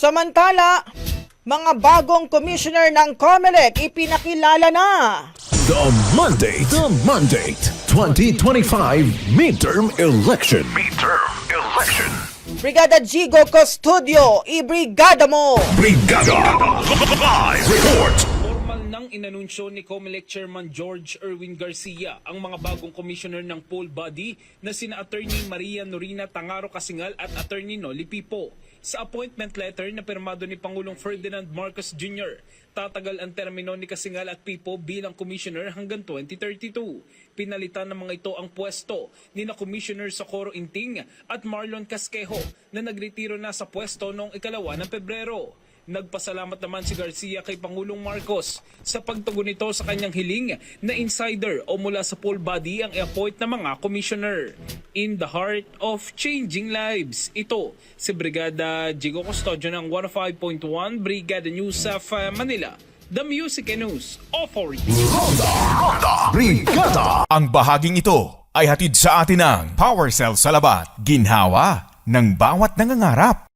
Samantala, mga bagong commissioner ng COMELEC ipinakilala na. The Mandate 2025 Midterm Election. Brigada Jigo Custodio, ibrigada mo! Brigada Live Report. Formal nang inanunsyo ni COMELEC Chairman George Erwin Garcia ang mga bagong commissioner ng poll body na sina Attorney Maria Norina Tangaro Kasingal at Attorney Noli Pipo. Sa appointment letter na pirmado ni Pangulong Ferdinand Marcos Jr., tatagal ang termino ni Kasingal at Pipo bilang commissioner hanggang 2032. Pinalitan ng mga ito ang pwesto ni na Commissioner Socorro Inting at Marlon Casquejo na nagretiro na sa pwesto noong 2 ng Pebrero. Nagpasalamat naman si Garcia kay Pangulong Marcos sa pagtugon nito sa kanyang hiling na insider o mula sa poll body ang i-appoint na mga commissioner. In the heart of changing lives, ito si Brigada Jigo Custodio ng 105.1 Brigada News of Manila, the Music and News Authority. Ronda Brigada. Ang bahaging ito ay hatid sa atin ng Power Cell Salabat, ginhawa ng bawat nangangarap.